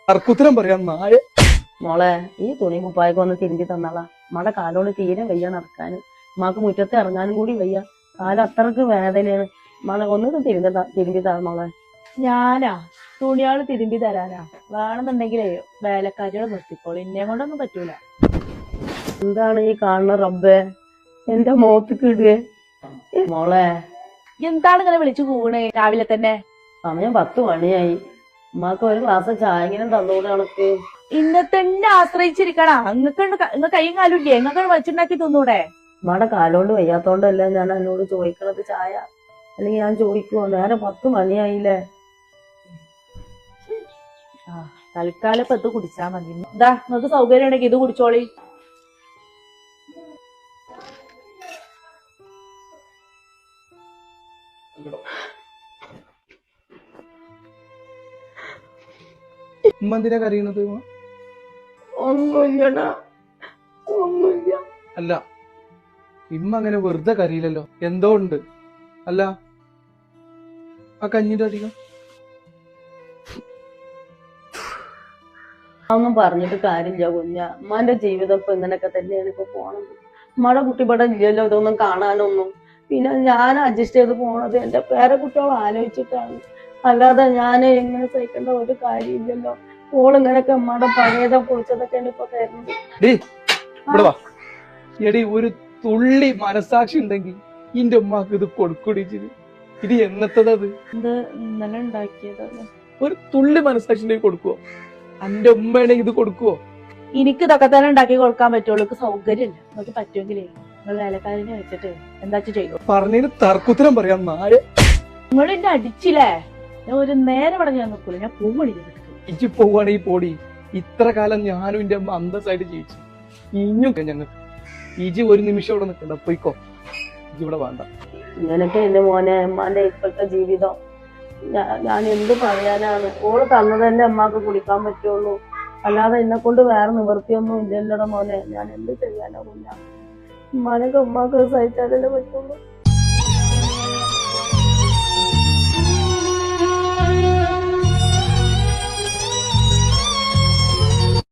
തർക്കുത്തരം പറയാൻ നായ. മോളെ ഈ തുണി കുപ്പായൊക്കെ ഒന്ന് തിരുമ്പി തന്നാളാ. നമ്മടെ കാലോട് തീരെ വയ്യ നടക്കാന്. ഉമ്മാക്ക് മുറ്റത്ത് ഇറങ്ങാനും കൂടി വയ്യ. കാലം അത്രക്ക് വേദനയാണ്. മോളെ ഒന്നത് തിരുമ്പി താ മോളെ. ഞാനാ തുണിയാള് തിരുമ്പി തരാനാ? വേണമെന്നുണ്ടെങ്കിലേ വേലക്കാരികളെ നിർത്തിക്കോളൂ, എന്നെ കൊണ്ടൊന്നും പറ്റൂല. എന്താണ് ഈ കാണുന്ന റബ്ബേ, എന്റെ മുഖത്തേക്ക് ഇടുകയെ മോളെ. എന്താണ് ഇങ്ങനെ വിളിച്ചു കൂവണേ രാവിലെ തന്നെ? സമയം 10 മണിയായി. ഉമ്മാക്ക് ഒരു ഗ്ലാസ് ചായ ഇങ്ങനെ തന്നൂടെ കണക്ക്. ഇന്നെ തന്നെ ആശ്രയിച്ചിരിക്കണ? ഇങ്ങക്ക് കൈയും കാലും ഇല്ലേ? ഇങ്ങക്ക് വെച്ചുണ്ടാക്കി തന്നൂടെ? ഉമ്മയുടെ കാലോണ്ട് വയ്യാത്തോണ്ടല്ല ഞാൻ എന്നോട് ചോദിക്കണത് ചായ. അല്ലെങ്കിൽ ഞാൻ ചോദിക്കുവോ? നേരെ 10 മണിയായില്ലേ. തൽക്കാലം ഇപ്പൊ ഇത് കുടിച്ചാ മതി. എന്താ നിങ്ങൾക്ക് സൗകര്യം ഉണ്ടെങ്കിൽ ഇത് കുടിച്ചോളി. ഉമ്മ എന്തിനാ കരയണത്? ഒന്നുമില്ലടാ, ഒന്നുമില്ല. അല്ല, ഇമ്മ അങ്ങനെ വെറുതെ കരയില്ലല്ലോ, എന്തോ ഉണ്ട്. അല്ല, ആ കഞ്ഞിന്റെ അധികം ഒന്നും പറഞ്ഞിട്ട് കാര്യമില്ല കുഞ്ഞ. ഉമ്മാന്റെ ജീവിതം ഇപ്പൊ ഇങ്ങനെയൊക്കെ തന്നെയാണ് ഇപ്പൊ പോണത്. ഉമ്മയുടെ കുട്ടിപ്പടം ഇല്ലല്ലോ ഇതൊന്നും കാണാനൊന്നും. പിന്നെ ഞാൻ അഡ്ജസ്റ്റ് ചെയ്ത് പോണത് എന്റെ പേരക്കുട്ടികളെ ആലോചിച്ചിട്ടാണ്. അല്ലാതെ ഞാൻ എങ്ങനെ സഹിക്കേണ്ട ഒരു കാര്യമില്ലല്ലോ. ഓളിങ്ങനൊക്കെ ഉമ്മയുടെ പഴയതോ കുളിച്ചതൊക്കെയാണ് ഇപ്പൊ തരുന്നത്. എടി, ഒരു തുള്ളി മനസാക്ഷി ഉണ്ടെങ്കിൽ ഇന്റെ ഉമ്മാക്ക് ഇത് കൊടുക്കൂടി. ഇത് എന്നത്തത്? ഇത് ഇന്നലെ ഉണ്ടാക്കിയതാണ്. ഒരു തുള്ളി മനസാക്ഷി ഉണ്ടെങ്കിൽ കൊടുക്കുവോ? എന്റെ ഉമ്മയാണെങ്കിൽ ഇത് കൊടുക്കുവോ? എനിക്ക് ഇതൊക്കെ തന്നെ ഉണ്ടാക്കി കൊടുക്കാൻ പറ്റുള്ളൂ. സൗകര്യമില്ല. നമുക്ക് പറ്റുമെങ്കിലേ നിങ്ങൾ വേലക്കാരനെ വെച്ചിട്ട് എന്താ ചെയ്യൂ. പറഞ്ഞതിന് തർക്കുത്തരം പറയാൻ നായ. നിങ്ങൾ എന്നെ അടിച്ചില്ലേ? ഞാൻ ഒരു നേരം ഇവിടെ ഞാൻ നിൽക്കൂല. ഞാൻ പോവണി. ഇജ്ജ് പോവാണെങ്കിൽ പോടി. ഇത്ര കാലം ഞാനും എന്റെ അമ്മ അന്തസ്സായിട്ട് ജീവിച്ചു. ഇഞ്ഞും ഞങ്ങൾക്ക് ഇജി ഒരു നിമിഷം ഇവിടെ നിൽക്കണ്ട, പോയിക്കോ. ഇജി ഇവിടെ വേണ്ട. ഇങ്ങനൊക്കെ എന്റെ മോനെ ഉമ്മാന്റെ ഇപ്പോഴത്തെ ജീവിതം. ഞാൻ എന്ത് പറയാനാണ്? ഓള് തന്നത് തന്നെ അമ്മക്ക് കുടിക്കാൻ പറ്റുള്ളൂ. അല്ലാതെ എന്നെ കൊണ്ട് വേറെ നിവൃത്തിയൊന്നും ഇല്ലല്ലോടെ മോനെ. ഞാൻ എന്ത് ചെയ്യാനാ കുഞ്ഞ? ഉമ്മാനൊക്കെ ഉമ്മാക്ക് സഹിച്ചാലല്ലേ പറ്റുള്ളൂ.